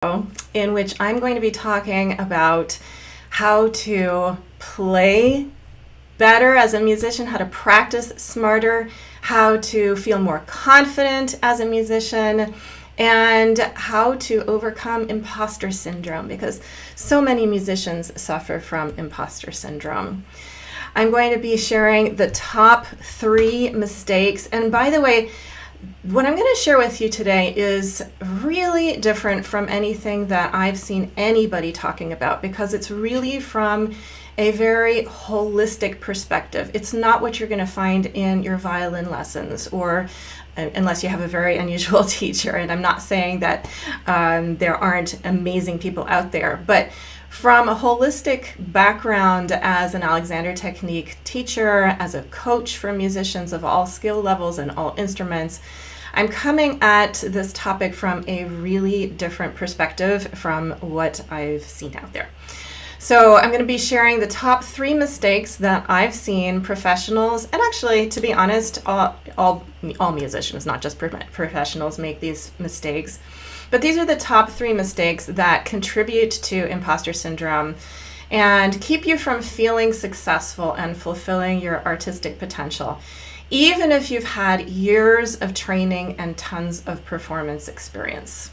in which I'm going to be talking about how to play better as a musician, how to practice smarter, how to feel more confident as a musician, and how to overcome imposter syndrome, because so many musicians suffer from imposter syndrome. I'm going to be sharing the top 3 mistakes. And by the way, what I'm going to share with you today is really different from anything that I've seen anybody talking about, because it's really from a very holistic perspective. It's not what you're going to find in your violin lessons, or unless you have a very unusual teacher. And I'm not saying that there aren't amazing people out there, but from a holistic background as an Alexander Technique teacher, as a coach for musicians of all skill levels and all instruments, I'm coming at this topic from a really different perspective from what I've seen out there. So I'm going to be sharing the top 3 mistakes that I've seen professionals, and actually, to be honest, all musicians, not just professionals, make these mistakes. But these are the top 3 mistakes that contribute to imposter syndrome and keep you from feeling successful and fulfilling your artistic potential, even if you've had years of training and tons of performance experience.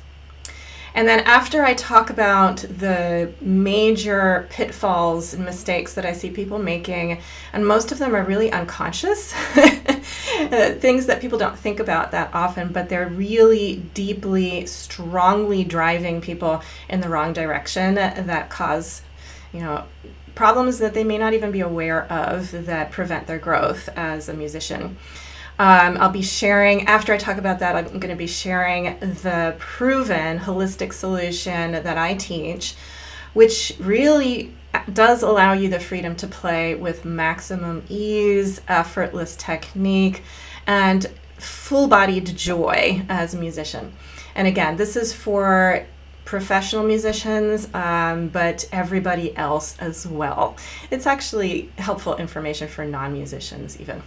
And then after I talk about the major pitfalls and mistakes that I see people making, and most of them are really unconscious, things that people don't think about that often, but they're really deeply, strongly driving people in the wrong direction that cause, problems that they may not even be aware of that prevent their growth as a musician. I'll be sharing, after I talk about that, I'm going to be sharing the proven holistic solution that I teach, which really does allow you the freedom to play with maximum ease, effortless technique, and full-bodied joy as a musician. And again, this is for professional musicians, but everybody else as well. It's actually helpful information for non-musicians even.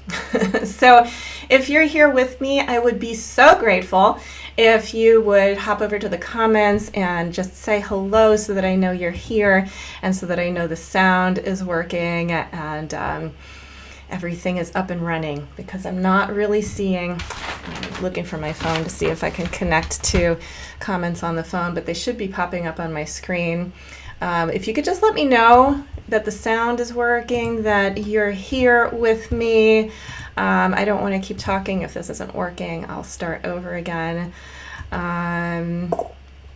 So if you're here with me, I would be so grateful if you would hop over to the comments and just say hello so that I know you're here and so that I know the sound is working and everything is up and running, because I'm not really seeing, I'm looking for my phone to see if I can connect to comments on the phone, but they should be popping up on my screen. If you could just let me know that the sound is working, that you're here with me. I don't want to keep talking. If this isn't working, I'll start over again.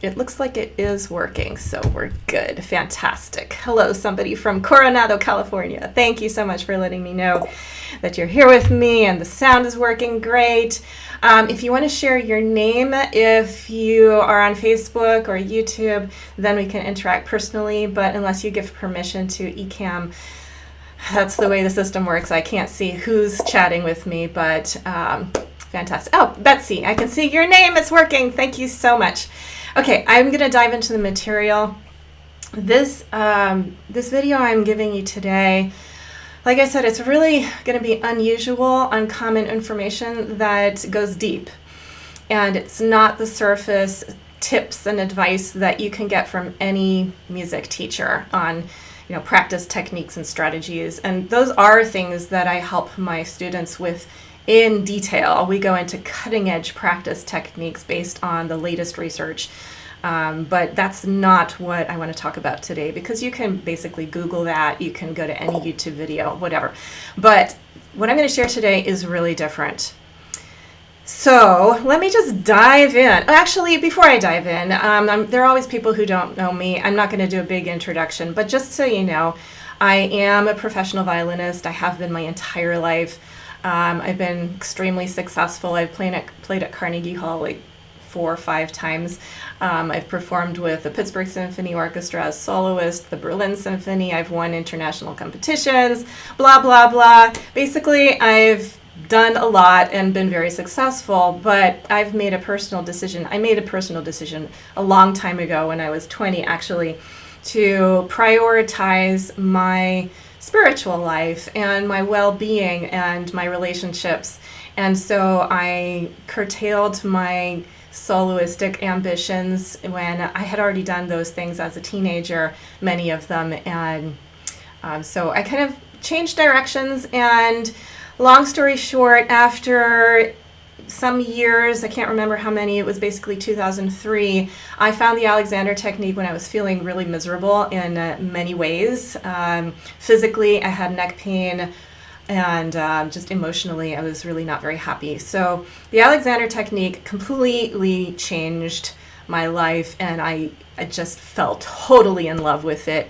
It looks like it is working, so we're good. Fantastic. Hello, somebody from Coronado, California. Thank you so much for letting me know that you're here with me and the sound is working great. If you want to share your name, if you are on Facebook or YouTube, then we can interact personally, but unless you give permission to eCam, that's the way the system works. I can't see who's chatting with me, but fantastic. Oh, Betsy, I can see your name. It's working. Thank you so much. Okay, I'm going to dive into the material. This video I'm giving you today, like I said, it's really going to be unusual, uncommon information that goes deep. And it's not the surface tips and advice that you can get from any music teacher on, practice techniques and strategies. And those are things that I help my students with in detail. We go into cutting edge practice techniques based on the latest research. But that's not what I want to talk about today, because you can basically Google that. You can go to any YouTube video, whatever. But what I'm going to share today is really different. So let me just dive in. Actually, before I dive in, there are always people who don't know me. I'm not going to do a big introduction, but just so you know, I am a professional violinist. I have been my entire life. I've been extremely successful. I've played at Carnegie Hall like 4 or 5 times. I've performed with the Pittsburgh Symphony Orchestra as soloist, the Berlin Symphony. I've won international competitions, blah, blah, blah. Basically, I've done a lot and been very successful, but I've made a personal decision. I made a personal decision a long time ago when I was 20, actually, to prioritize my spiritual life and my well-being and my relationships. And so I curtailed my soloistic ambitions when I had already done those things as a teenager, many of them. And so I kind of changed directions. And long story short, after some years, I can't remember how many, it was basically 2003, I found the Alexander technique when I was feeling really miserable in many ways. Physically, I had neck pain, and just emotionally, I was really not very happy. So the Alexander technique completely changed my life, and I just fell totally in love with it.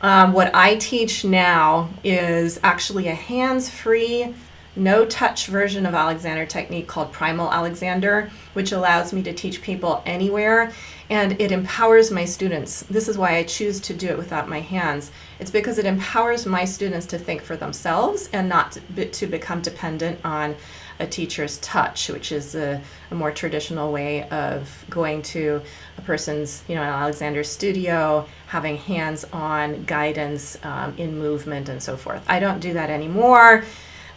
What I teach now is actually a hands-free, no-touch version of Alexander technique called Primal Alexander, which allows me to teach people anywhere, and it empowers my students. This is why I choose to do it without my hands. It's because it empowers my students to think for themselves and not to become dependent on a teacher's touch, which is a more traditional way of going to a person's, an Alexander studio, having hands-on guidance in movement and so forth. I don't do that anymore.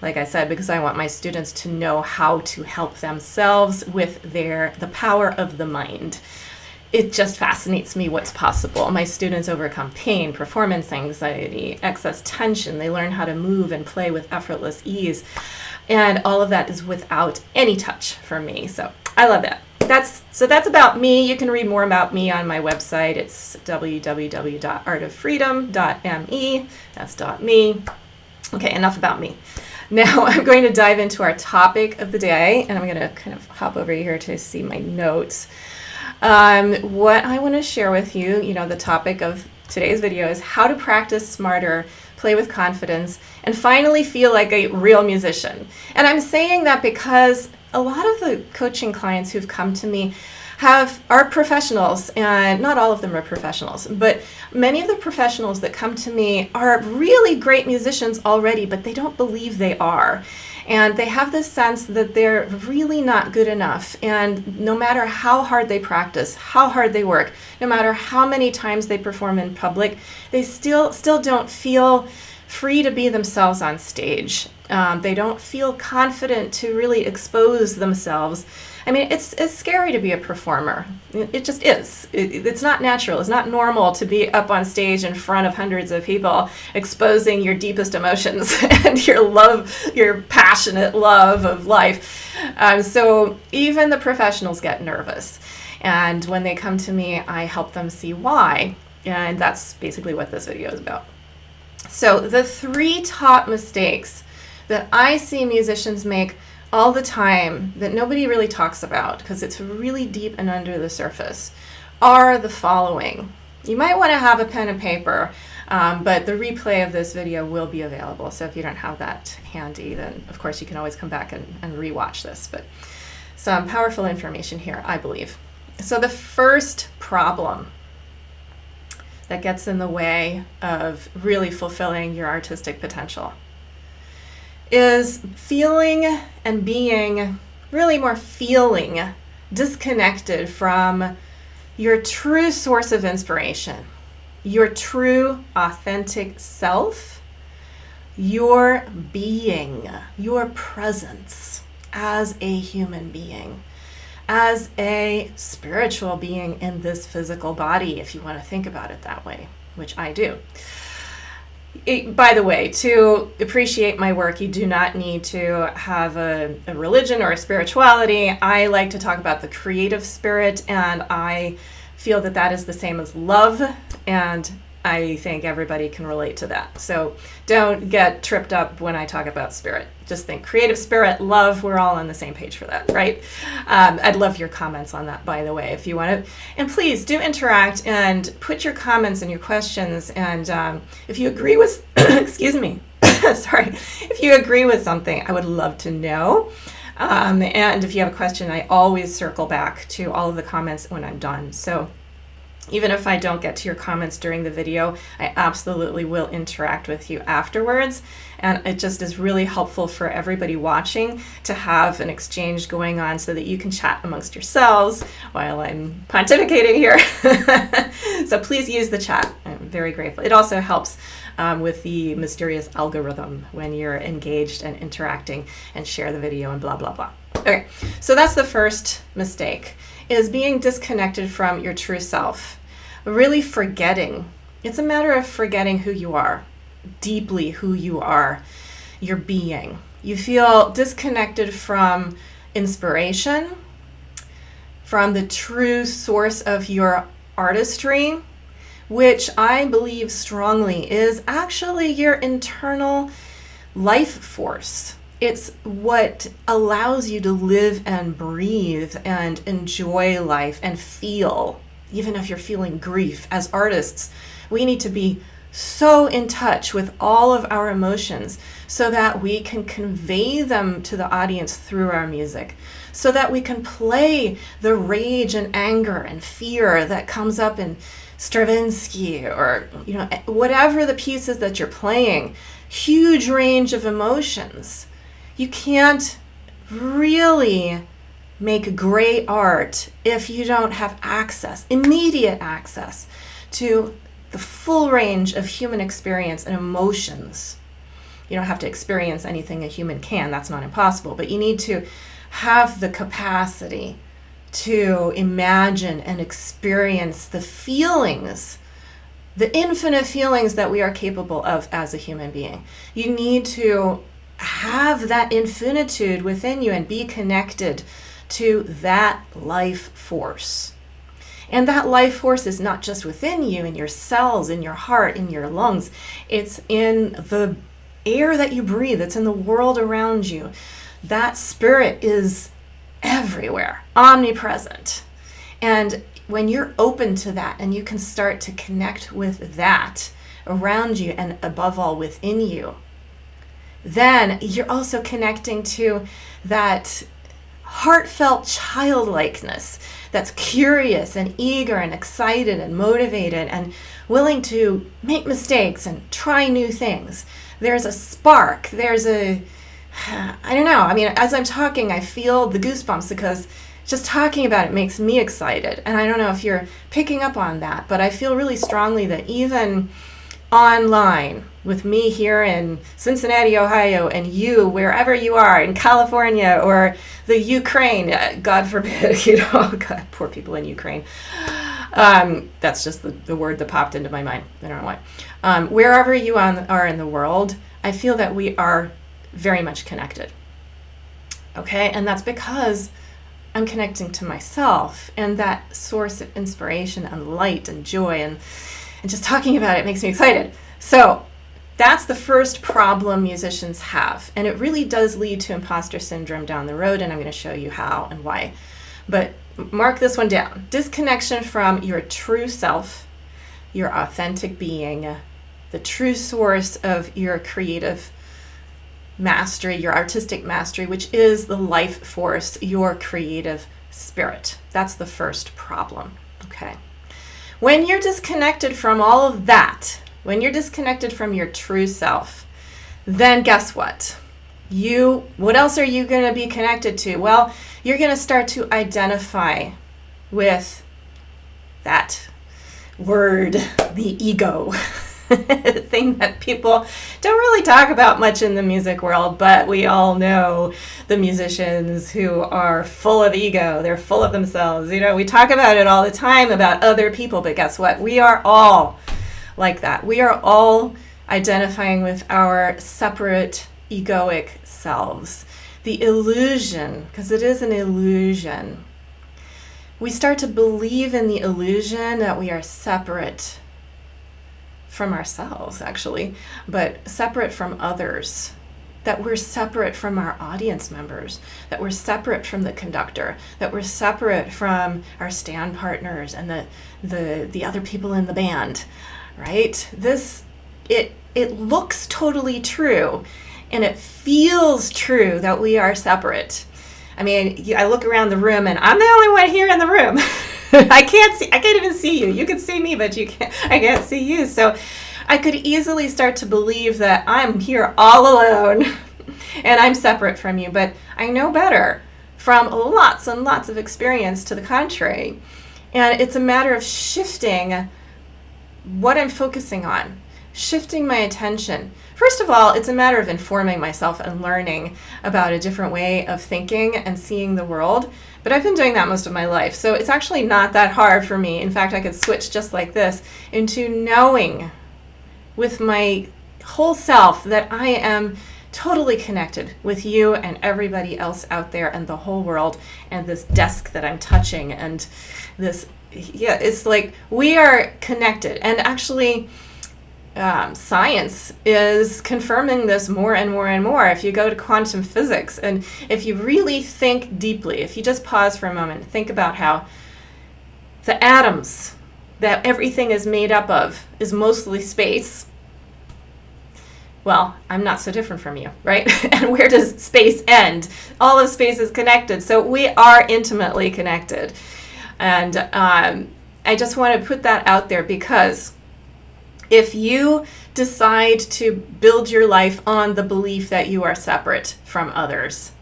Like I said, because I want my students to know how to help themselves with the power of the mind. It just fascinates me what's possible. My students overcome pain, performance anxiety, excess tension. They learn how to move and play with effortless ease. And all of that is without any touch from me. So I love that. That's about me. You can read more about me on my website. It's www.artoffreedom.me. That's .me. Okay, enough about me. Now I'm going to dive into our topic of the day, and I'm going to kind of hop over here to see my notes. What I want to share with you, the topic of today's video is how to practice smarter, play with confidence, and finally feel like a real musician. And I'm saying that because a lot of the coaching clients who've come to me are professionals, and not all of them are professionals, but many of the professionals that come to me are really great musicians already, but they don't believe they are. And they have this sense that they're really not good enough. And no matter how hard they practice, how hard they work, no matter how many times they perform in public, they still don't feel free to be themselves on stage. They don't feel confident to really expose themselves. I mean, it's scary to be a performer. It just is. It's not natural. It's not normal to be up on stage in front of hundreds of people exposing your deepest emotions and your passionate love of life. So even the professionals get nervous. And when they come to me, I help them see why. And that's basically what this video is about. So the 3 top mistakes that I see musicians make all the time that nobody really talks about because it's really deep and under the surface are the following. You might want to have a pen and paper, but the replay of this video will be available. So if you don't have that handy, then of course you can always come back and rewatch this. But some powerful information here, I believe. So the first problem that gets in the way of really fulfilling your artistic potential is feeling and being, really more feeling, disconnected from your true source of inspiration, your true authentic self, your being, your presence as a human being, as a spiritual being in this physical body, if you want to think about it that way, which I do. By the way, to appreciate my work, you do not need to have a religion or a spirituality. I like to talk about the creative spirit, and I feel that that is the same as love, and I think everybody can relate to that. So don't get tripped up when I talk about spirit. Just think creative spirit, love, we're all on the same page for that, right? I'd love your comments on that, by the way, if you want to. And please do interact and put your comments and your questions. And if you agree with, excuse me, sorry, if you agree with something, I would love to know. And if you have a question, I always circle back to all of the comments when I'm done. So even if I don't get to your comments during the video, I absolutely will interact with you afterwards. And it just is really helpful for everybody watching to have an exchange going on so that you can chat amongst yourselves while I'm pontificating here. So please use the chat. I'm very grateful. It also helps with the mysterious algorithm when you're engaged and interacting and share the video and blah, blah, blah. Okay, so that's the first mistake, is being disconnected from your true self, really forgetting. It's a matter of forgetting who you are, deeply who you are, your being. You feel disconnected from inspiration, from the true source of your artistry, which I believe strongly is actually your internal life force. It's what allows you to live and breathe and enjoy life and feel, even if you're feeling grief. As artists, we need to be so in touch with all of our emotions so that we can convey them to the audience through our music, so that we can play the rage and anger and fear that comes up in Stravinsky or, whatever the pieces that you're playing. Huge range of emotions. You can't really make great art if you don't have access, immediate access to the full range of human experience and emotions. You don't have to experience anything a human can, that's not impossible, but you need to have the capacity to imagine and experience the feelings, the infinite feelings that we are capable of as a human being. You need to have that infinitude within you and be connected to that life force. And that life force is not just within you, in your cells, in your heart, in your lungs. It's in the air that you breathe. It's in the world around you. That spirit is everywhere, omnipresent. And when you're open to that and you can start to connect with that around you and above all within you, then you're also connecting to that heartfelt childlikeness that's curious and eager and excited and motivated and willing to make mistakes and try new things. There's a spark. There's I don't know. I mean, as I'm talking, I feel the goosebumps because just talking about it makes me excited. And I don't know if you're picking up on that, but I feel really strongly that even online with me here in Cincinnati, Ohio, and you, wherever you are, in California or the Ukraine, God forbid, God, poor people in Ukraine. That's just the word that popped into my mind. I don't know why. Wherever you are in the world, I feel that we are very much connected. Okay? And that's because I'm connecting to myself and that source of inspiration and light and joy, and just talking about it makes me excited. So that's the first problem musicians have. And it really does lead to imposter syndrome down the road, and I'm going to show you how and why. But mark this one down. Disconnection from your true self, your authentic being, the true source of your creative mastery, your artistic mastery, which is the life force, your creative spirit. That's the first problem. Okay. When you're disconnected from all of that, when you're disconnected from your true self, then guess what? What else are you going to be connected to? Well, you're going to start to identify with that word, the ego, thing that people don't really talk about much in the music world, but we all know the musicians who are full of ego. They're full of themselves. We talk about it all the time about other people, but guess what? We are all like that. We are all identifying with our separate egoic selves. The illusion, because it is an illusion. We start to believe in the illusion that we are separate from ourselves, actually, but separate from others, that we're separate from our audience members, that we're separate from the conductor, that we're separate from our stand partners and the other people in the band, right? It looks totally true, and it feels true that we are separate. I mean, I look around the room and I'm the only one here in the room. I can't even see you. You can see me, but I can't see you. So I could easily start to believe that I'm here all alone and I'm separate from you. But I know better from lots and lots of experience to the contrary. And it's a matter of shifting what I'm focusing on, shifting my attention. First of all, it's a matter of informing myself and learning about a different way of thinking and seeing the world, But I've been doing that most of my life. So it's actually not that hard for me. In fact, I could switch just like this into knowing with my whole self that I am totally connected with you and everybody else out there and the whole world and this desk that I'm touching and this, yeah, it's like we are connected. And actually, science is confirming this more and more and more. If you go to quantum physics and if you really think deeply, if you just pause for a moment and think about how the atoms that everything is made up of is mostly space. Well, I'm not so different from you, right? And where does space end? All of space is connected. So we are intimately connected. And I just want to put that out there because if you decide to build your life on the belief that you are separate from others,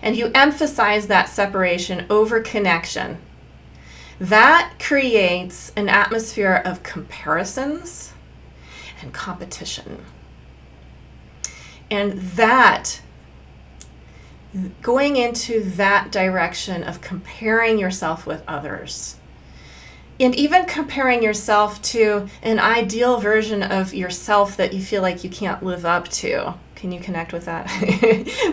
and you emphasize that separation over connection, that creates an atmosphere of comparisons and competition. And that, going into that direction of comparing yourself with others, and even comparing yourself to an ideal version of yourself that you feel like you can't live up to. Can you connect with that?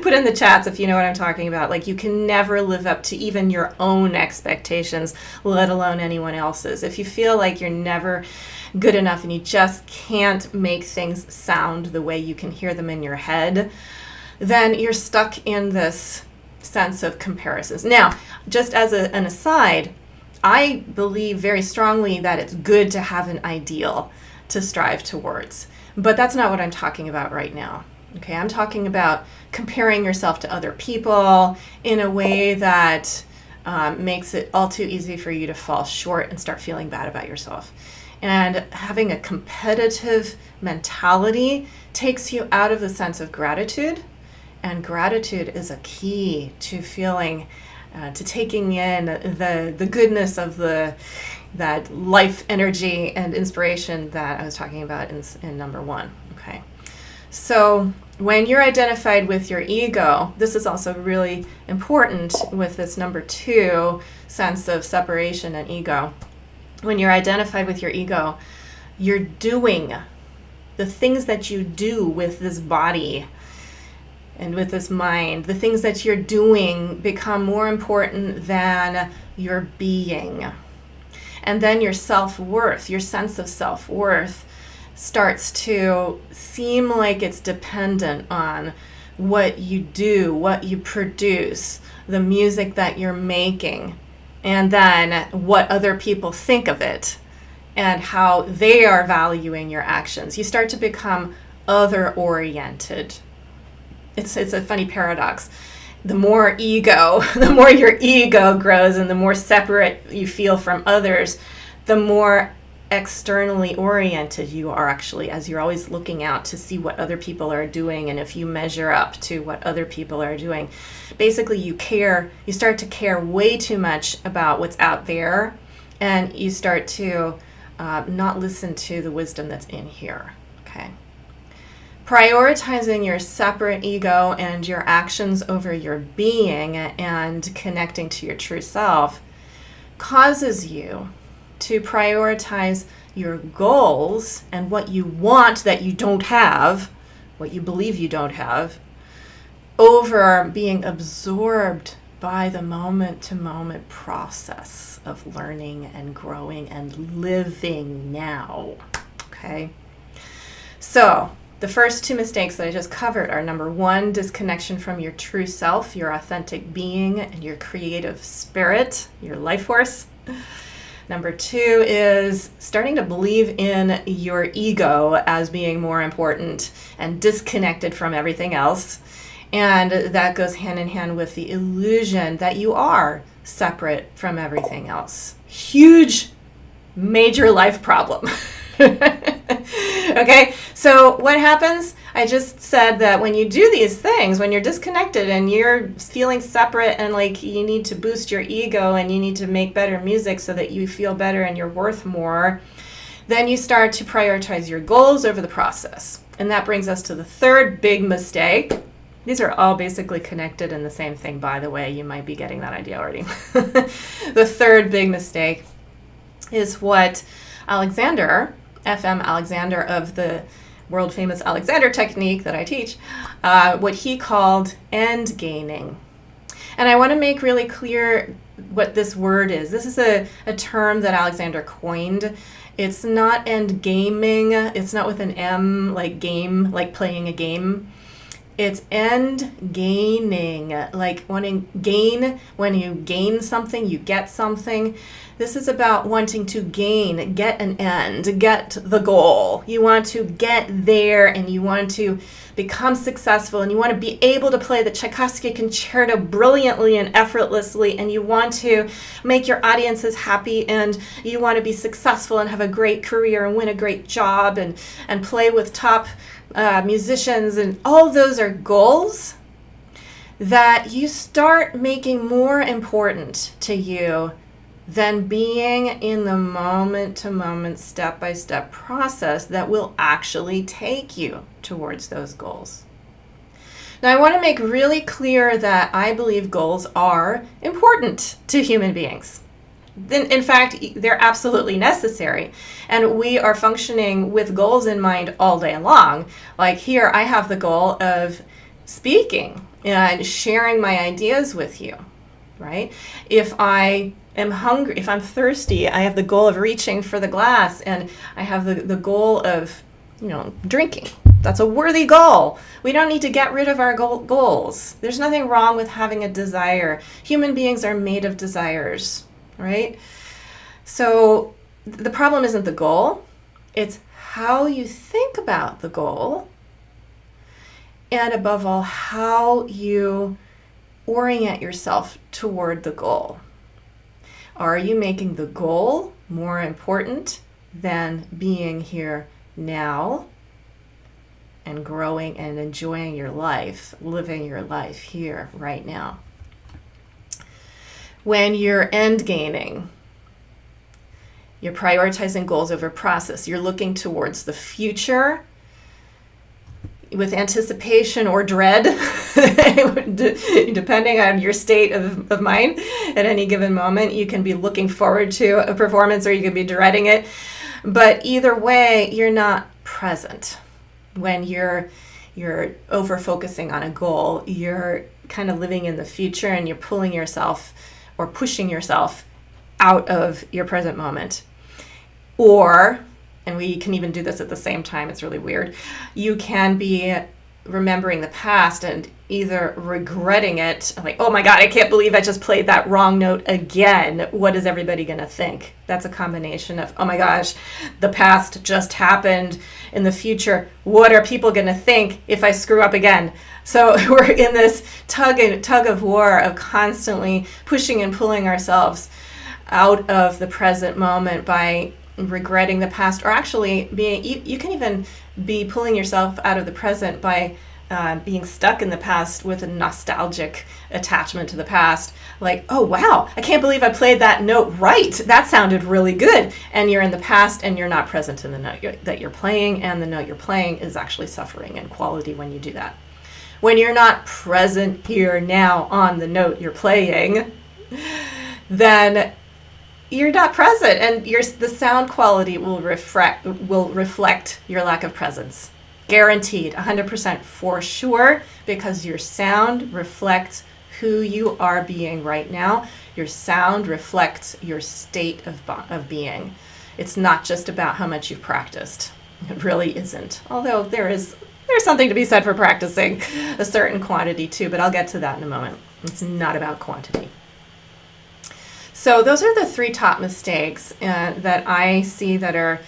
Put in the chats if you know what I'm talking about. Like, you can never live up to even your own expectations, let alone anyone else's. If you feel like you're never good enough and you just can't make things sound the way you can hear them in your head, then you're stuck in this sense of comparisons. Now, just as an aside, I believe very strongly that it's good to have an ideal to strive towards. But that's not what I'm talking about right now. Okay, I'm talking about comparing yourself to other people in a way that makes it all too easy for you to fall short and start feeling bad about yourself. And having a competitive mentality takes you out of the sense of gratitude. And gratitude is a key to feeling to taking in the goodness of that life energy and inspiration that I was talking about in number one. Okay, so when you're identified with your ego, this is also really important with this number two sense of separation and ego. When you're identified with your ego, you're doing the things that you do with this body and with this mind, the things that you're doing become more important than your being. And then your self-worth, your sense of self-worth starts to seem like it's dependent on what you do, what you produce, the music that you're making, and then what other people think of it and how they are valuing your actions. You start to become other-oriented. It's a funny paradox. The more ego, the more your ego grows and the more separate you feel from others, the more externally oriented you are actually, as you're always looking out to see what other people are doing, and if you measure up to what other people are doing. Basically, you start to care way too much about what's out there, and you start to not listen to the wisdom that's in here. Okay. Prioritizing your separate ego and your actions over your being and connecting to your true self causes you to prioritize your goals and what you want that you don't have, what you believe you don't have, over being absorbed by the moment-to-moment process of learning and growing and living now. Okay? So, the first two mistakes that I just covered are number one, disconnection from your true self, your authentic being, and your creative spirit, your life force. Number two is starting to believe in your ego as being more important and disconnected from everything else. And that goes hand in hand with the illusion that you are separate from everything else. Huge, major life problem. Okay, so what happens? I just said that when you do these things, when you're disconnected and you're feeling separate and like you need to boost your ego and you need to make better music so that you feel better and you're worth more, then you start to prioritize your goals over the process. And that brings us to the third big mistake, These are all basically connected in the same thing, by the way. You might be getting that idea already. The third big mistake is what Alexander, FM Alexander of the world famous Alexander technique that I teach, what he called end gaining. And I want to make really clear what this word is. This is a term that Alexander coined. It's not end gaming. It's not with an M, like game, like playing a game. It's end gaining, like when you gain something, you get something. This is about wanting to gain, get an end, get the goal. You want to get there and you want to become successful and you want to be able to play the Tchaikovsky concerto brilliantly and effortlessly, and you want to make your audiences happy, and you want to be successful and have a great career and win a great job and play with top musicians, and all those are goals that you start making more important to you than being in the moment-to-moment, step-by-step process that will actually take you towards those goals. Now, I want to make really clear that I believe goals are important to human beings. In fact, they're absolutely necessary. And we are functioning with goals in mind all day long. Like here, I have the goal of speaking and sharing my ideas with you, right? If I am hungry, if I'm thirsty, I have the goal of reaching for the glass, and I have the goal of, drinking. That's a worthy goal. We don't need to get rid of our goals. There's nothing wrong with having a desire. Human beings are made of desires. Right? So the problem isn't the goal, it's how you think about the goal, and above all, how you orient yourself toward the goal. Are you making the goal more important than being here now and growing and enjoying your life, living your life here right now? When you're end gaining, you're prioritizing goals over process. You're looking towards the future with anticipation or dread, depending on your state of mind at any given moment. You can be looking forward to a performance or you can be dreading it. But either way, you're not present. When you're over-focusing on a goal, you're kind of living in the future and you're pulling yourself or pushing yourself out of your present moment. Or, and we can even do this at the same time, it's really weird, you can be remembering the past and either regretting it, like, oh my God, I can't believe I just played that wrong note again. What is everybody going to think? That's a combination of, oh my gosh, the past just happened. In the future, what are people going to think if I screw up again? So we're in this tug of war of constantly pushing and pulling ourselves out of the present moment by regretting the past, or actually you can even be pulling yourself out of the present by being stuck in the past with a nostalgic attachment to the past. Like, oh wow, I can't believe I played that note right. That sounded really good. And you're in the past and you're not present in the note that you're playing, and the note you're playing is actually suffering in quality when you do that. When you're not present here now on the note you're playing, then you're not present, and the sound quality will reflect your lack of presence. Guaranteed, 100% for sure, because your sound reflects who you are being right now. Your sound reflects your state of being. It's not just about how much you've practiced. It really isn't. Although there's something to be said for practicing a certain quantity too, but I'll get to that in a moment. It's not about quantity. So those are the three top mistakes that I see that are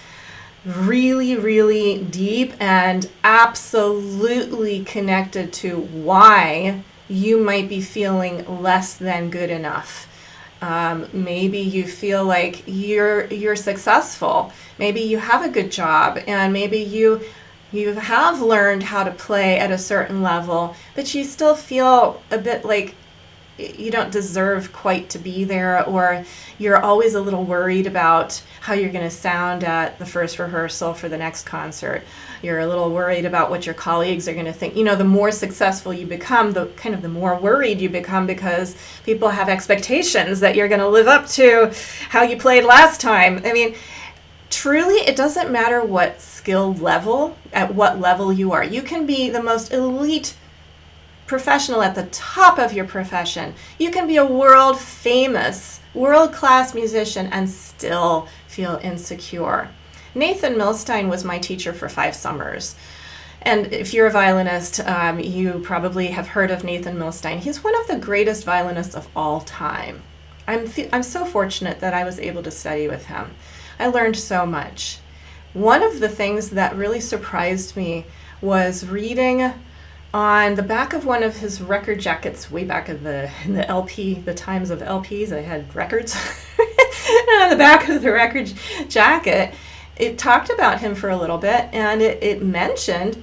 really, really deep and absolutely connected to why you might be feeling less than good enough. Maybe you feel like you're successful. Maybe you have a good job, and maybe you have learned how to play at a certain level, but you still feel a bit like you don't deserve quite to be there, or you're always a little worried about how you're going to sound at the first rehearsal for the next concert. You're a little worried about what your colleagues are going to think. The more successful you become, the more worried you become, because people have expectations that you're going to live up to how you played last time. I mean, truly, it doesn't matter what skill level, at what level you are. You can be the most elite professional at the top of your profession. You can be a world famous, world-class musician and still feel insecure. Nathan Milstein was my teacher for 5 summers. And if you're a violinist, you probably have heard of Nathan Milstein. He's one of the greatest violinists of all time. I'm so fortunate that I was able to study with him. I learned so much. One of the things that really surprised me was reading on the back of one of his record jackets, way back in the LP, the times of LPs, I had records. And on the back of the record jacket, it talked about him for a little bit, and it mentioned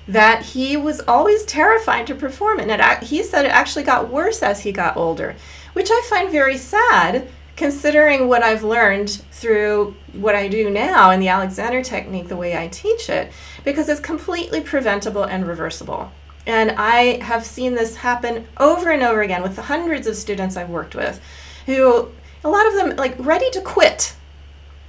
that he was always terrified to perform. And he said it actually got worse as he got older, which I find very sad, considering what I've learned through what I do now in the Alexander technique, the way I teach it, because it's completely preventable and reversible. And I have seen this happen over and over again with the hundreds of students I've worked with, who, a lot of them, ready to quit,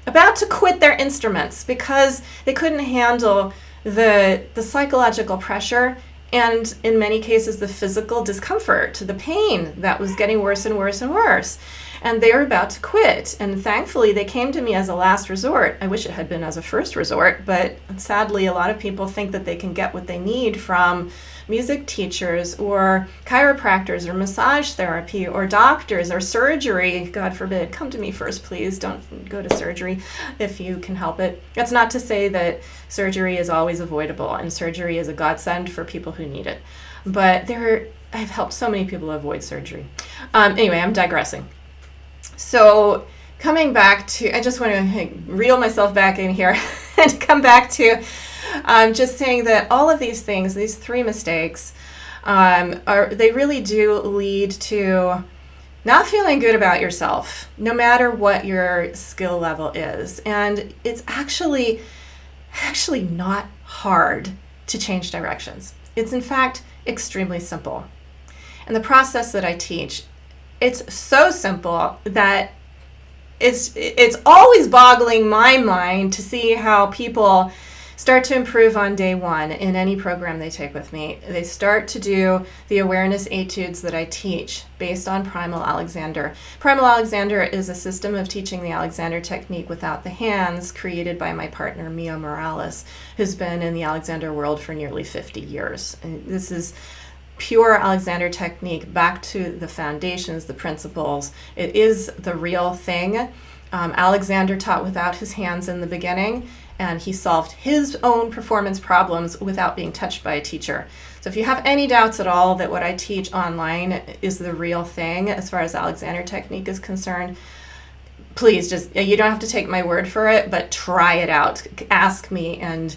about to quit their instruments because they couldn't handle the psychological pressure, and in many cases the physical discomfort, the pain that was getting worse and worse and worse. And they were about to quit. And thankfully, they came to me as a last resort. I wish it had been as a first resort, but sadly, a lot of people think that they can get what they need from music teachers or chiropractors or massage therapy or doctors or surgery. God forbid. Come to me first, please. Don't go to surgery if you can help it. That's not to say that surgery is always avoidable, and surgery is a godsend for people who need it. But I've helped so many people avoid surgery. Anyway, I'm digressing. So coming back to, I just want to reel myself back in here and come back to just saying that all of these things, these 3 mistakes, they really do lead to not feeling good about yourself, no matter what your skill level is. And it's actually not hard to change directions. It's in fact extremely simple. And the process that I teach, it's so simple that it's always boggling my mind to see how people start to improve on day 1 in any program they take with me. They start to do the awareness etudes that I teach based on Primal Alexander. Primal Alexander is a system of teaching the Alexander technique without the hands, created by my partner Mia Morales, who's been in the Alexander world for nearly 50 years. And this is pure Alexander technique, back to the foundations, the principles. It is the real thing. Alexander taught without his hands in the beginning, and he solved his own performance problems without being touched by a teacher. So if you have any doubts at all that what I teach online is the real thing as far as Alexander technique is concerned, please you don't have to take my word for it, but try it out. Ask me and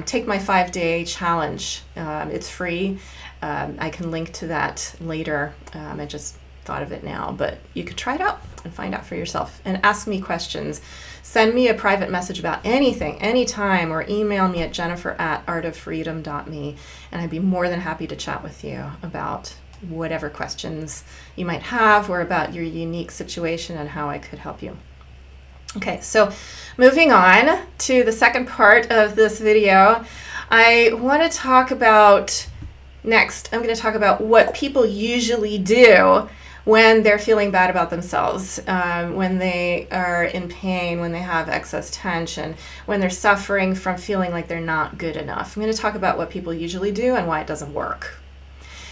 take my 5-day challenge. It's free. I can link to that later. I just thought of it now, but you could try it out and find out for yourself and ask me questions. Send me a private message about anything, anytime, or email me at jennifer@artoffreedom.me, and I'd be more than happy to chat with you about whatever questions you might have or about your unique situation and how I could help you. Okay, so moving on to the second part of this video, I want to talk about next, I'm going to talk about what people usually do when they're feeling bad about themselves, when they are in pain, when they have excess tension, when they're suffering from feeling like they're not good enough. I'm going to talk about what people usually do and why it doesn't work.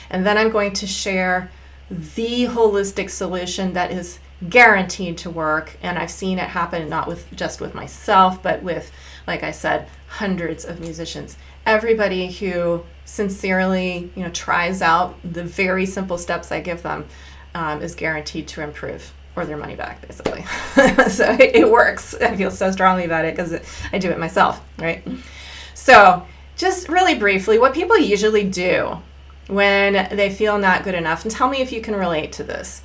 And then I'm going to share the holistic solution that is guaranteed to work. And I've seen it happen not just with myself, but with, like I said, hundreds of musicians. Everybody who sincerely, tries out the very simple steps I give them is guaranteed to improve, or their money back, basically. So it works. I feel so strongly about it because I do it myself, right? So just really briefly, what people usually do when they feel not good enough. And tell me if you can relate to this.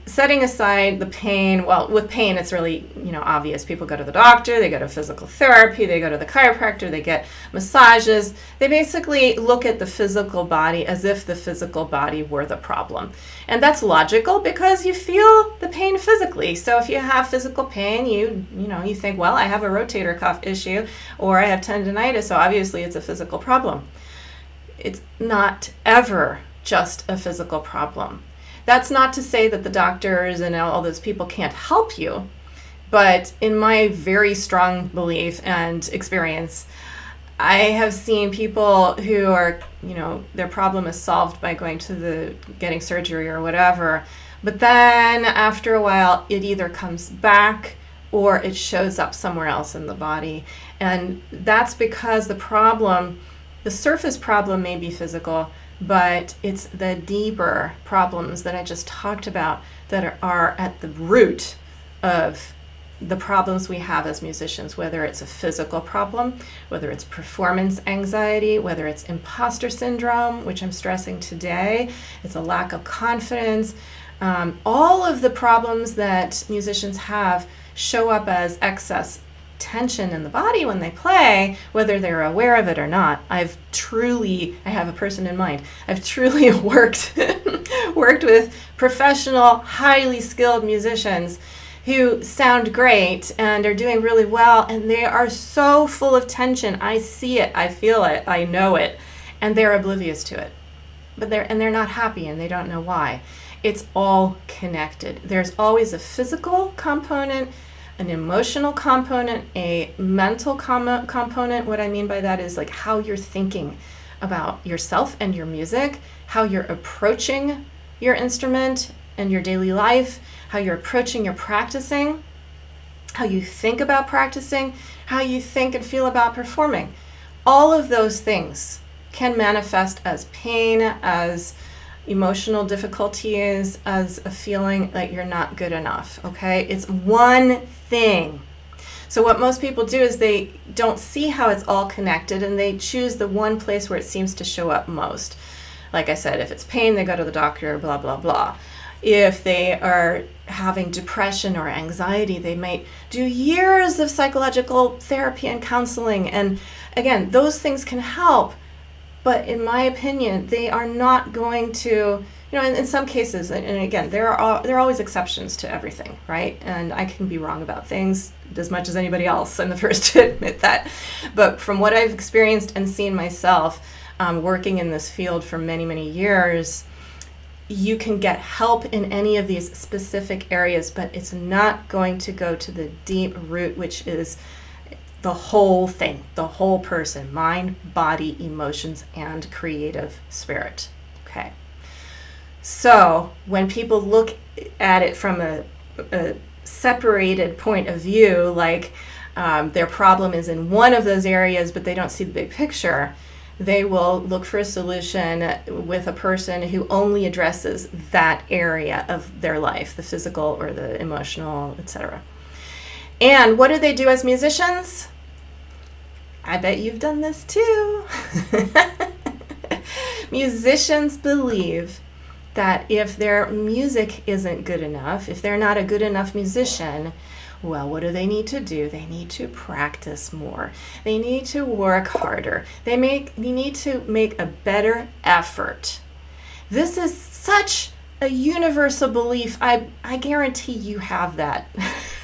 Setting aside the pain, well, with pain, it's really, obvious. People go to the doctor, they go to physical therapy, they go to the chiropractor, they get massages. They basically look at the physical body as if the physical body were the problem. And that's logical because you feel the pain physically. So if you have physical pain, you think, well, I have a rotator cuff issue or I have tendonitis, so obviously it's a physical problem. It's not ever just a physical problem. That's not to say that the doctors and all those people can't help you, but in my very strong belief and experience, I have seen people who are, their problem is solved by going to getting surgery or whatever, but then after a while it either comes back or it shows up somewhere else in the body. And that's because the surface problem may be physical, but it's the deeper problems that I just talked about that are at the root of the problems we have as musicians, whether it's a physical problem, whether it's performance anxiety, whether it's imposter syndrome, which I'm stressing today, it's a lack of confidence. All of the problems that musicians have show up as excess tension in the body when they play, whether they're aware of it or not. I have a person in mind. I've truly worked with professional, highly skilled musicians who sound great and are doing really well, and they are so full of tension. I see it, I feel it, I know it, and they're oblivious to it. But they're not happy and they don't know why. It's all connected. There's always a physical component, an emotional component, a mental component. What I mean by that is like how you're thinking about yourself and your music, how you're approaching your instrument and your daily life, how you're approaching your practicing, how you think about practicing, how you think and feel about performing. All of those things can manifest as pain, as emotional difficulties, as a feeling that you're not good enough, okay? It's one thing. So what most people do is they don't see how it's all connected and they choose the one place where it seems to show up most. Like I said, if it's pain, they go to the doctor, blah, blah, blah. If they are having depression or anxiety, they might do years of psychological therapy and counseling. And again, those things can help. But in my opinion, they are not going to, in some cases, and again, there are always exceptions to everything, right? And I can be wrong about things as much as anybody else. I'm the first to admit that. But from what I've experienced and seen myself working in this field for many, many years, you can get help in any of these specific areas, but it's not going to go to the deep root, which is the whole thing, the whole person, mind, body, emotions, and creative spirit. Okay. So when people look at it from a separated point of view, like their problem is in one of those areas, but they don't see the big picture, they will look for a solution with a person who only addresses that area of their life, the physical or the emotional, etc. And what do they do as musicians? I bet you've done this too. Musicians believe that if their music isn't good enough, if they're not a good enough musician, well, what do they need to do? They need to practice more. They need to work harder. They need to make a better effort. This is such a universal belief. I guarantee you have that.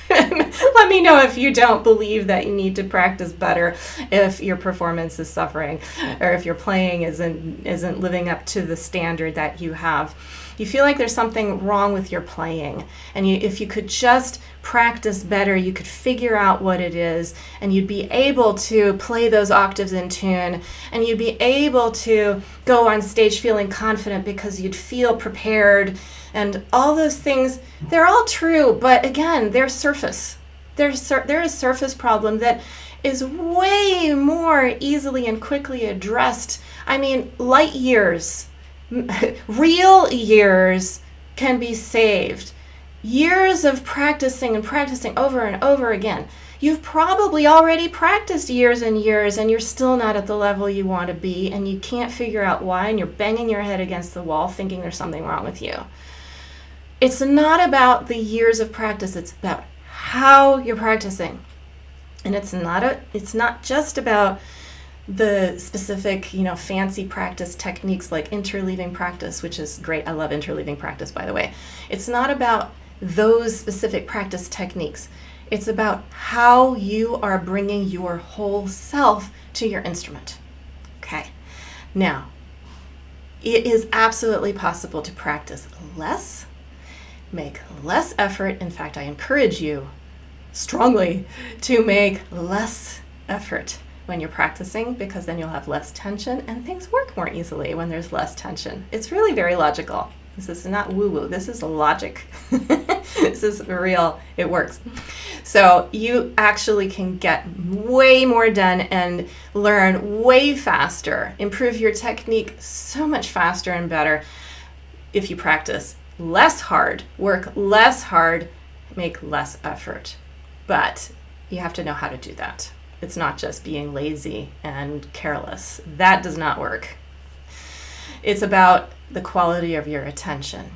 Let me know if you don't believe that you need to practice better, if your performance is suffering, or if your playing isn't living up to the standard that you have. You feel like there's something wrong with your playing, and if you could just practice better, you could figure out what it is, and you'd be able to play those octaves in tune, and you'd be able to go on stage feeling confident because you'd feel prepared, and all those things, they're all true, but again, they're surface. They're a surface problem that is way more easily and quickly addressed. I mean, light years, real years can be saved. Years of practicing and practicing over and over again You've probably already practiced years and years and you're still not at the level you want to be and you can't figure out why and you're banging your head against the wall thinking there's something wrong with you. It's not about the years of practice, it's about how you're practicing. And it's not just about the specific, fancy practice techniques like interleaving practice, which is great. I love interleaving practice, by the way. It's not about those specific practice techniques. It's about how you are bringing your whole self to your instrument. Okay. Now, it is absolutely possible to practice less, make less effort. In fact, I encourage you strongly to make less effort when you're practicing, because then you'll have less tension and things work more easily when there's less tension. It's really very logical. This is not woo-woo. This is logic. This is real. It works. So you actually can get way more done and learn way faster, improve your technique so much faster and better if you practice less hard, work less hard, make less effort. But you have to know how to do that. It's not just being lazy and careless. That does not work. It's about the quality of your attention.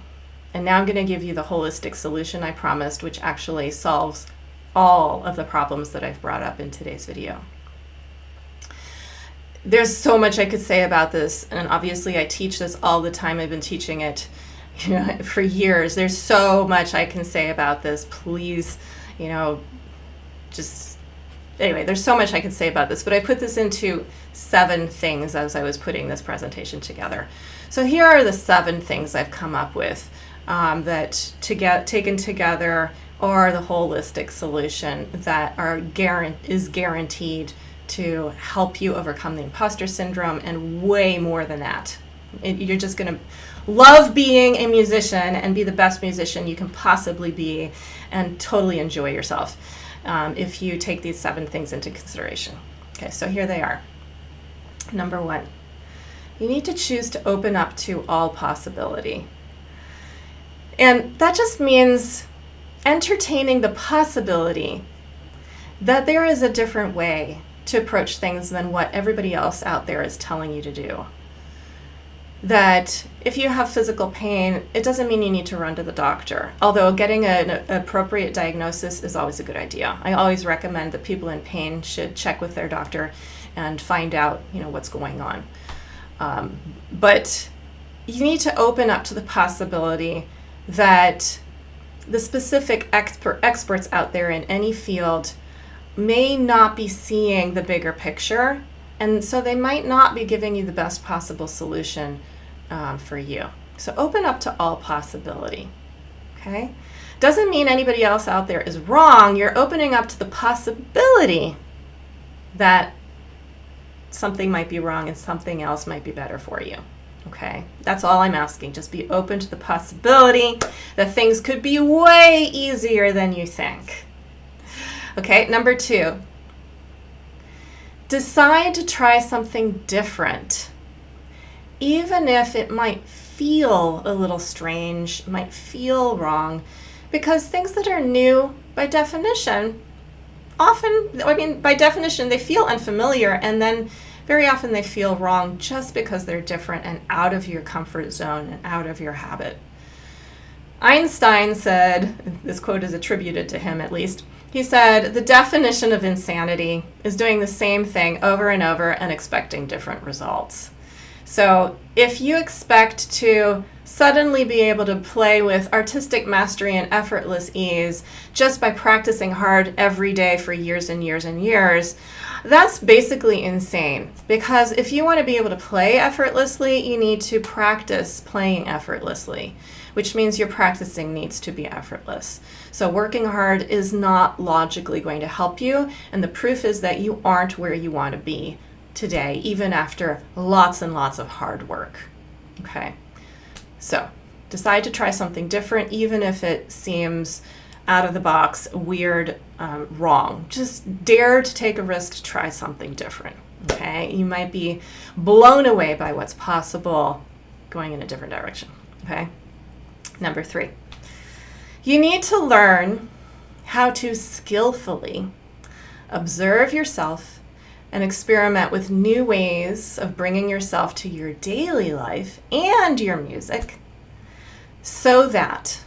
And now I'm going to give you the holistic solution I promised, which actually solves all of the problems that I've brought up in today's video. There's so much I could say about this, and obviously I teach this all the time. I've been teaching it for years. There's so much I can say about this. Please, anyway, there's so much I could say about this, but I put this into 7 things as I was putting this presentation together. So here are the 7 things I've come up with that taken together are the holistic solution that is guaranteed to help you overcome the imposter syndrome and way more than that. You're just going to love being a musician and be the best musician you can possibly be and totally enjoy yourself if you take these 7 things into consideration. Okay, so here they are. Number 1, you need to choose to open up to all possibility. And that just means entertaining the possibility that there is a different way to approach things than what everybody else out there is telling you to do. That if you have physical pain, it doesn't mean you need to run to the doctor. Although getting an appropriate diagnosis is always a good idea. I always recommend that people in pain should check with their doctor and find out, what's going on. But you need to open up to the possibility that the specific experts out there in any field may not be seeing the bigger picture, and so they might not be giving you the best possible solution for you. So open up to all possibility, okay? Doesn't mean anybody else out there is wrong. You're opening up to the possibility that something might be wrong and something else might be better for you, okay? That's all I'm asking. Just be open to the possibility that things could be way easier than you think. Okay, number 2, decide to try something different, even if it might feel a little strange, might feel wrong, because things that are new, by definition, by definition, they feel unfamiliar, and then very often they feel wrong just because they're different and out of your comfort zone and out of your habit. Einstein said, this quote is attributed to him at least, he said, the definition of insanity is doing the same thing over and over and expecting different results. So if you expect to suddenly be able to play with artistic mastery and effortless ease just by practicing hard every day for years and years and years, that's basically insane. Because if you want to be able to play effortlessly, you need to practice playing effortlessly, which means your practicing needs to be effortless. So working hard is not logically going to help you, and the proof is that you aren't where you want to be today, even after lots and lots of hard work. Okay, so decide to try something different, even if it seems out of the box, weird, wrong. Just dare to take a risk to try something different. Okay, you might be blown away by what's possible going in a different direction. Okay, number 3, you need to learn how to skillfully Observe yourself and experiment with new ways of bringing yourself to your daily life and your music so that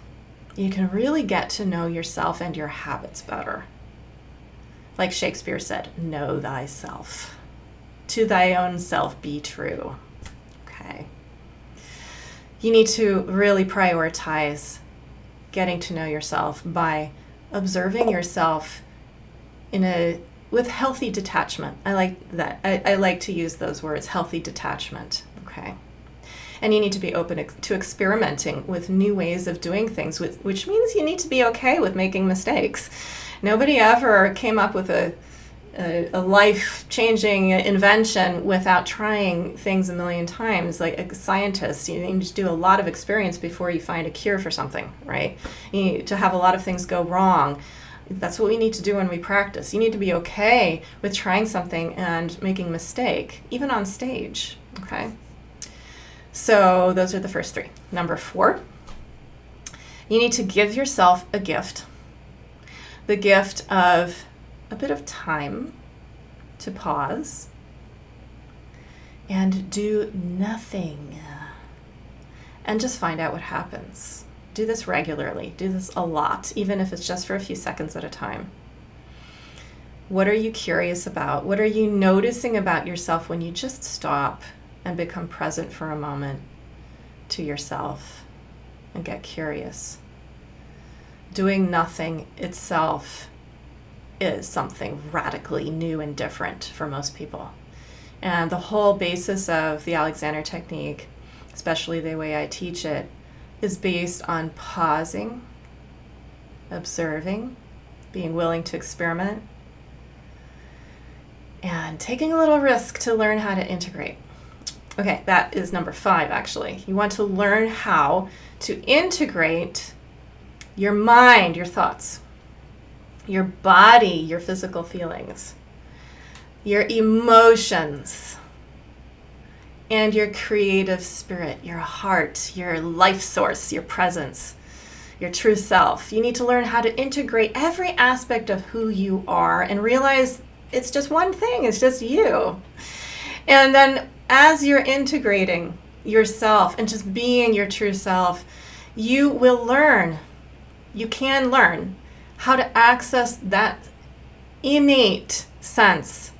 you can really get to know yourself and your habits better. Like Shakespeare said, know thyself. To thy own self be true. Okay. You need to really prioritize getting to know yourself by observing yourself with healthy detachment. I like that. I like to use those words, healthy detachment. Okay. And you need to be open to experimenting with new ways of doing things, which means you need to be okay with making mistakes. Nobody ever came up with a life-changing invention without trying things a million times. Like a scientist, you need to do a lot of experience before you find a cure for something, right? You need to have a lot of things go wrong. That's what we need to do when we practice. You need to be okay with trying something and making a mistake, even on stage, okay? So those are the first three. Number 4, you need to give yourself a gift. The gift of a bit of time to pause and do nothing and just find out what happens. Do this regularly. Do this a lot, even if it's just for a few seconds at a time. What are you curious about? What are you noticing about yourself when you just stop and become present for a moment to yourself and get curious? Doing nothing itself is something radically new and different for most people. And the whole basis of the Alexander technique, especially the way I teach it, is based on pausing, observing, being willing to experiment, and taking a little risk to learn how to integrate. Okay, that is number 5, actually. You want to learn how to integrate your mind, your thoughts, your body, your physical feelings, your emotions, and your creative spirit, your heart, your life source, your presence, your true self. You need to learn how to integrate every aspect of who you are and realize it's just one thing, it's just you. And then as you're integrating yourself and just being your true self, you will learn, you can learn how to access that innate sense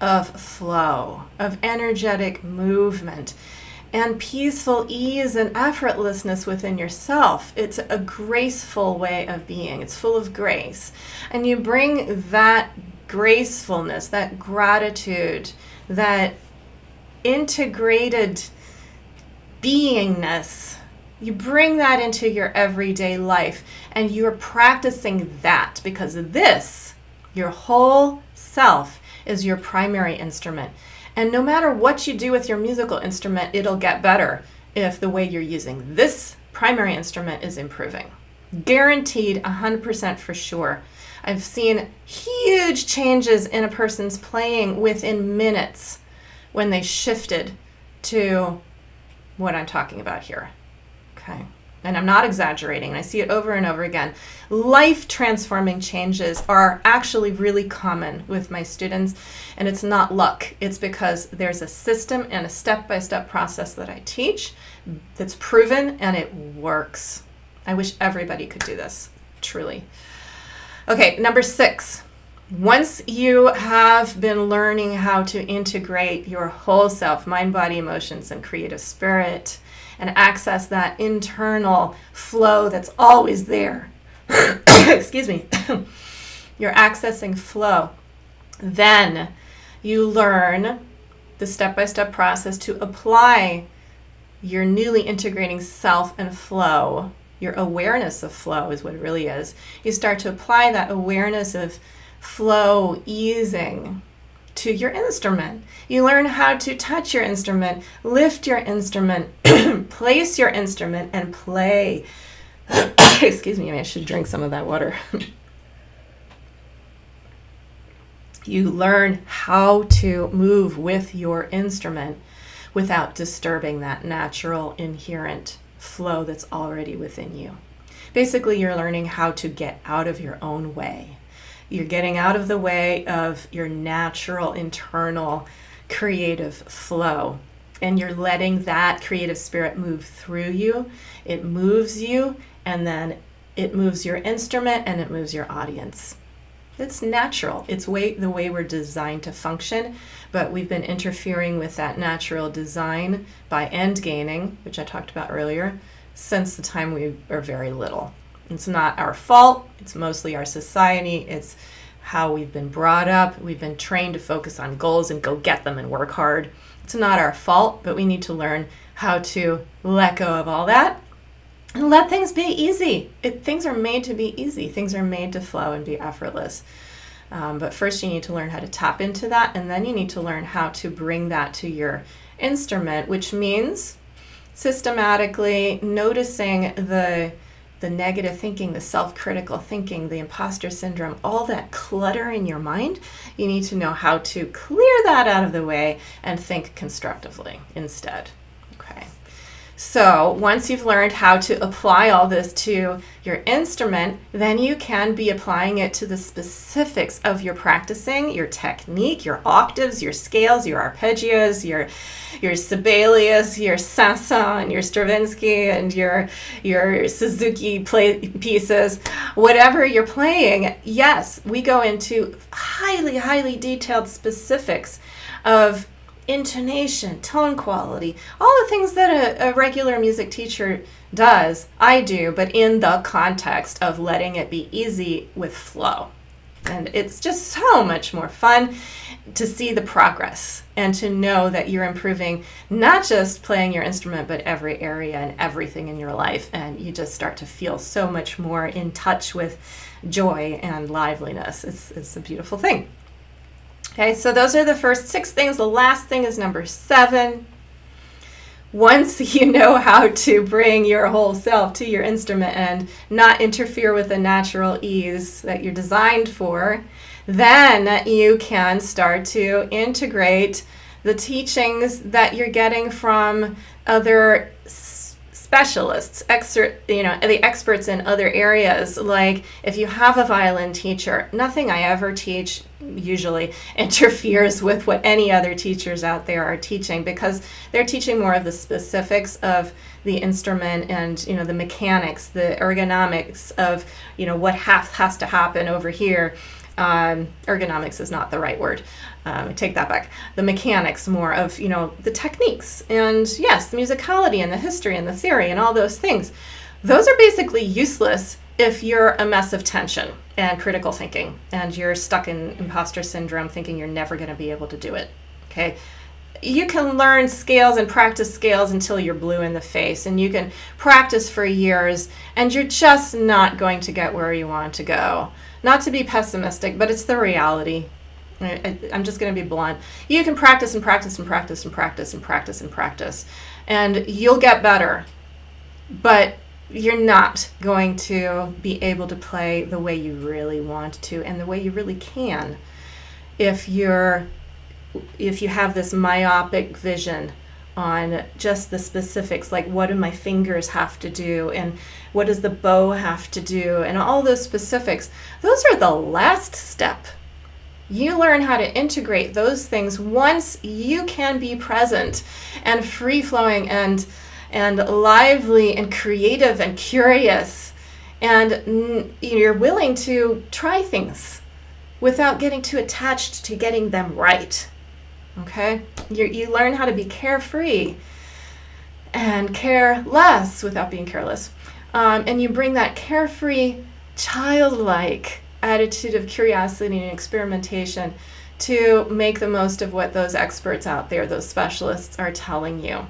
of flow, of energetic movement, and peaceful ease and effortlessness within yourself. It's a graceful way of being. It's full of grace. And you bring that gracefulness, that gratitude, that integrated beingness, you bring that into your everyday life, and you're practicing that because this, your whole self, is your primary instrument. And no matter what you do with your musical instrument, it'll get better if the way you're using this primary instrument is improving. Guaranteed, 100% for sure. I've seen huge changes in a person's playing within minutes when they shifted to what I'm talking about here. Okay. And I'm not exaggerating. I see it over and over again. Life-transforming changes are actually really common with my students, and it's not luck. It's because there's a system and a step-by-step process that I teach that's proven, and it works. I wish everybody could do this, truly. Okay, number 6. Once you have been learning how to integrate your whole self, mind, body, emotions, and creative spirit, and access that internal flow that's always there. Excuse me. You're accessing flow. Then you learn the step-by-step process to apply your newly integrating self and flow. Your awareness of flow is what it really is. You start to apply that awareness of flow easing to your instrument. You learn how to touch your instrument, lift your instrument, place your instrument, and play. Excuse me, I should drink some of that water. You learn how to move with your instrument without disturbing that natural, inherent flow that's already within you. Basically, you're learning how to get out of your own way. You're getting out of the way of your natural internal creative flow. And you're letting that creative spirit move through you. It moves you, and then it moves your instrument, and it moves your audience. It's natural. It's the way we're designed to function, but we've been interfering with that natural design by end gaining, which I talked about earlier, since the time we are very little. It's not our fault. It's mostly our society. It's how we've been brought up. We've been trained to focus on goals and go get them and work hard. It's not our fault, but we need to learn how to let go of all that and let things be easy. Things are made to be easy. Things are made to flow and be effortless. But first you need to learn how to tap into that, and then you need to learn how to bring that to your instrument, which means systematically noticing the negative thinking, the self-critical thinking, the imposter syndrome, all that clutter in your mind. You need to know how to clear that out of the way and think constructively instead. Okay. So once you've learned how to apply all this to your instrument, then you can be applying it to the specifics of your practicing, your technique, your octaves, your scales, your arpeggios, your Sibelius, your Sanson, your Stravinsky, and your Suzuki pieces, whatever you're playing. Yes, we go into highly, highly detailed specifics of intonation, tone quality, all the things that a regular music teacher does, I do, but in the context of letting it be easy with flow. And it's just so much more fun to see the progress and to know that you're improving not just playing your instrument, but every area and everything in your life. And you just start to feel so much more in touch with joy and liveliness. It's a beautiful thing. Okay, so those are the first 6 things. The last thing is number 7. Once you know how to bring your whole self to your instrument and not interfere with the natural ease that you're designed for, then you can start to integrate the teachings that you're getting from other specialists, the experts in other areas. Like if you have a violin teacher, nothing I ever teach usually interferes with what any other teachers out there are teaching, because they're teaching more of the specifics of the instrument and the mechanics, the ergonomics of what has to happen over here. Ergonomics is not the right word. I take that back. The mechanics more of, the techniques, and yes, the musicality and the history and the theory and all those things. Those are basically useless if you're a mess of tension and critical thinking and you're stuck in imposter syndrome thinking you're never going to be able to do it. Okay. You can learn scales and practice scales until you're blue in the face, and you can practice for years, and you're just not going to get where you want to go. Not to be pessimistic, but it's the reality. I'm just going to be blunt. You can practice and practice and practice and practice and practice and practice, and you'll get better, but you're not going to be able to play the way you really want to and the way you really can if you have this myopic vision on just the specifics, like what do my fingers have to do and what does the bow have to do and all those specifics. Those are the last step. You learn how to integrate those things once you can be present and free-flowing and lively and creative and curious, and you're willing to try things without getting too attached to getting them right. Okay? You learn how to be carefree and careless without being careless. And you bring that carefree, childlike attitude of curiosity and experimentation to make the most of what those experts out there, those specialists, are telling you.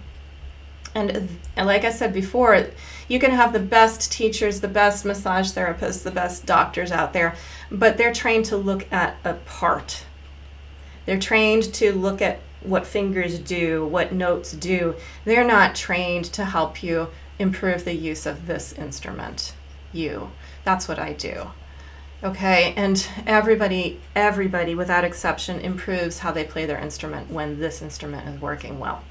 And like I said before, you can have the best teachers, the best massage therapists, the best doctors out there, but they're trained to look at a part. They're trained to look at what fingers do, what notes do. They're not trained to help you improve the use of this instrument. That's what I do. Okay, and everybody without exception improves how they play their instrument when this instrument is working well.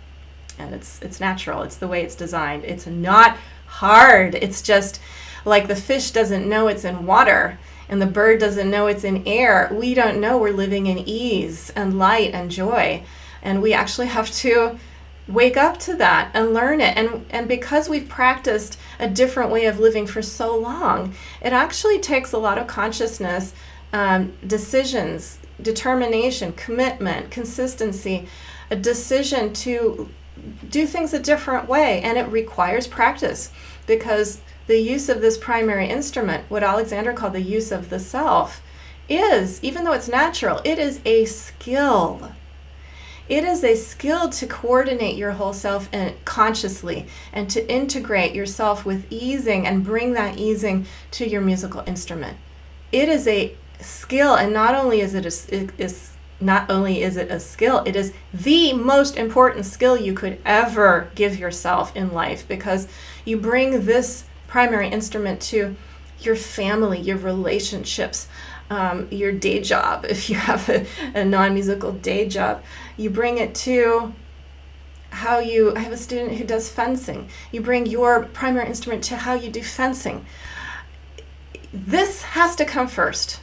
And it's natural. It's the way it's designed. It's not hard. It's just like the fish doesn't know it's in water and the bird doesn't know it's in air, we don't know we're living in ease and light and joy. And we actually have to wake up to that and learn it. And because we've practiced a different way of living for so long, it actually takes a lot of consciousness, decisions, determination, commitment, consistency, a decision to do things a different way. And it requires practice, because the use of this primary instrument, what Alexander called the use of the self, is, even though it's natural, it is a skill. It is a skill to coordinate your whole self and consciously, and to integrate yourself with easing and bring that easing to your musical instrument. It is a skill, and not only is it a skill, it is the most important skill you could ever give yourself in life, because you bring this primary instrument to your family, your relationships, your day job, if you have a non-musical day job. You bring it to I have a student who does fencing. You bring your primary instrument to how you do fencing. This has to come first.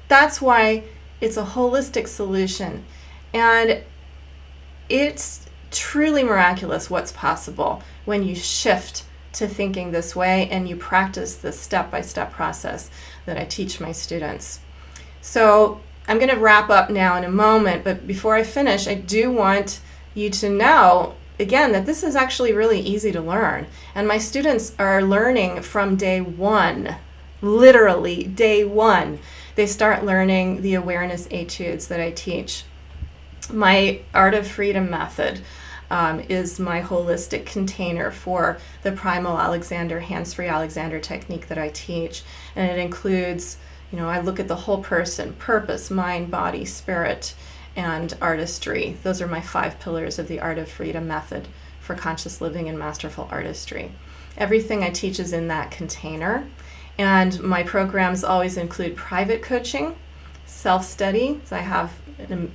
That's why it's a holistic solution. And it's truly miraculous what's possible when you shift to thinking this way and you practice the step-by-step process that I teach my students. So I'm going to wrap up now in a moment, but before I finish, I do want you to know, again, that this is actually really easy to learn. And my students are learning from day one, literally day one. They start learning the awareness etudes that I teach. My Art of Freedom method is my holistic container for the primal Alexander, hands-free Alexander technique that I teach. And it includes, I look at the whole person: purpose, mind, body, spirit, and artistry. Those are my 5 pillars of the Art of Freedom method for conscious living and masterful artistry. Everything I teach is in that container. And my programs always include private coaching, self-study. So I have an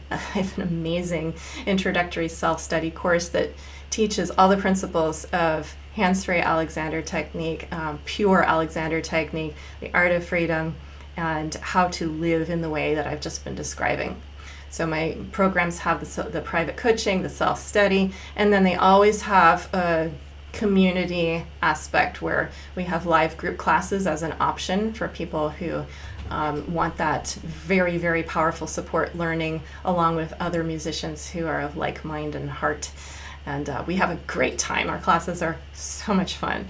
amazing introductory self-study course that teaches all the principles of hands-free Alexander technique, pure Alexander technique, the Art of Freedom, and how to live in the way that I've just been describing. So my programs have the private coaching, the self-study, and then they always have a community aspect where we have live group classes as an option for people who want that very, very powerful support learning along with other musicians who are of like mind and heart. And we have a great time. Our classes are so much fun.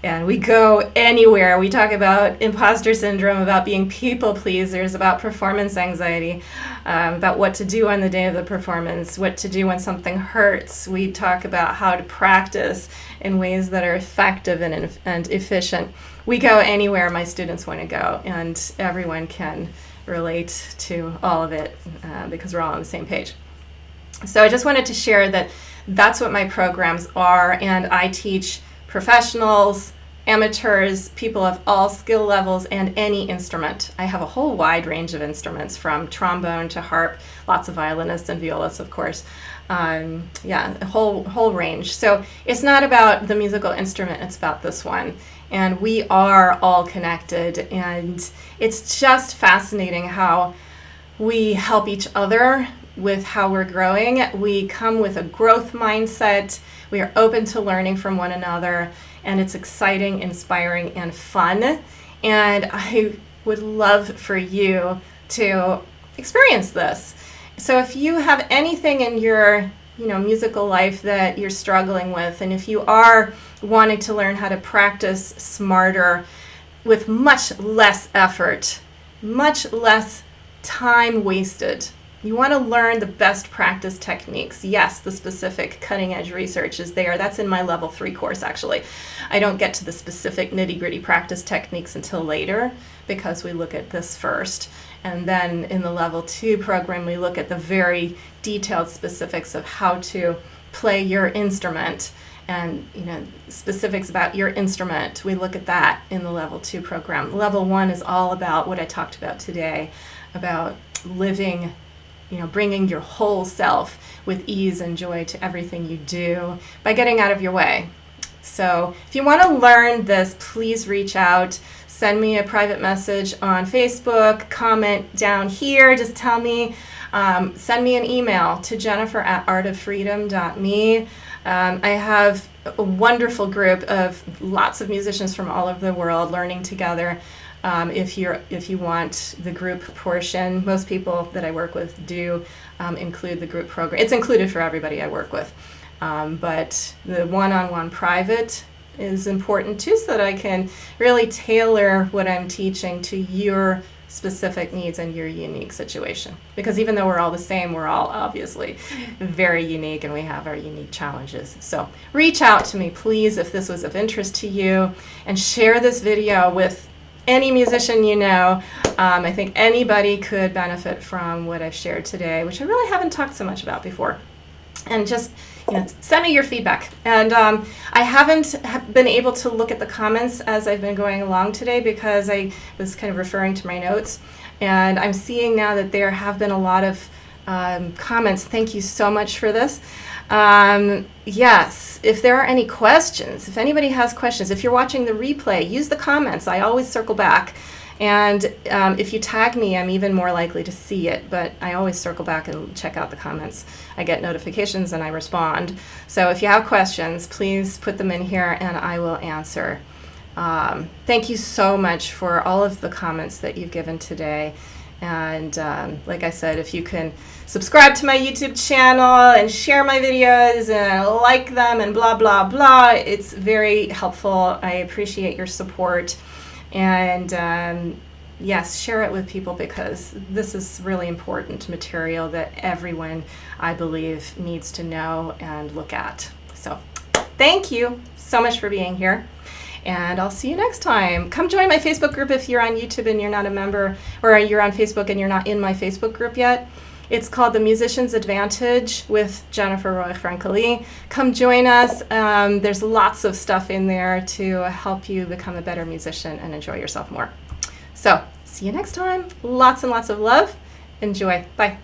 And we go anywhere. We talk about imposter syndrome, about being people pleasers, about performance anxiety, about what to do on the day of the performance, what to do when something hurts. We talk about how to practice in ways that are effective and efficient. We go anywhere my students want to go, and everyone can relate to all of it because we're all on the same page. So I just wanted to share that that's what my programs are, and I teach professionals, amateurs, people of all skill levels, and any instrument. I have a whole wide range of instruments, from trombone to harp, lots of violinists and violists, of course. A whole range. So it's not about the musical instrument, it's about this one. And we are all connected, and it's just fascinating how we help each other with how we're growing. We come with a growth mindset. We are open to learning from one another, and it's exciting, inspiring, and fun. And I would love for you to experience this. So if you have anything in your musical life that you're struggling with, and if you are wanting to learn how to practice smarter with much less effort, much less time wasted, you want to learn the best practice techniques. Yes, the specific cutting edge research is there. That's in my level 3 course, actually. I don't get to the specific nitty-gritty practice techniques until later, because we look at this first. And then in the level 2 program, we look at the very detailed specifics of how to play your instrument, and specifics about your instrument. We look at that in the level 2 program. Level 1 is all about what I talked about today, about living, bringing your whole self with ease and joy to everything you do by getting out of your way. So if you want to learn this, please reach out. send me a private message on Facebook, comment down here, just tell me, send me an email to jennifer@artoffreedom.me. I have a wonderful group of lots of musicians from all over the world learning together. If you want the group portion, most people that I work with do include the group program. It's included for everybody I work with, but the one-on-one private is important too, so that I can really tailor what I'm teaching to your specific needs and your unique situation. Because even though we're all the same, we're all obviously very unique and we have our unique challenges. So reach out to me, please, if this was of interest to you, and share this video with any musician you know. I think anybody could benefit from what I've shared today, which I really haven't talked so much about before. And just send me your feedback. And I haven't been able to look at the comments as I've been going along today because I was kind of referring to my notes. And I'm seeing now that there have been a lot of comments. Thank you so much for this. Yes, if there are any questions, if anybody has questions, if you're watching the replay, use the comments. I always circle back. And if you tag me, I'm even more likely to see it, but I always circle back and check out the comments. I get notifications and I respond. So if you have questions, please put them in here and I will answer. Thank you so much for all of the comments that you've given today. And like I said, if you can subscribe to my YouTube channel and share my videos and like them and blah, blah, blah, it's very helpful. I appreciate your support. And yes, share it with people because this is really important material that everyone, I believe, needs to know and look at. So thank you so much for being here. And I'll see you next time. Come join my Facebook group if you're on YouTube and you're not a member, or you're on Facebook and you're not in my Facebook group yet. It's called The Musician's Advantage with Jennifer Roig-Francolí. Come join us. There's lots of stuff in there to help you become a better musician and enjoy yourself more. So, see you next time. Lots and lots of love. Enjoy. Bye.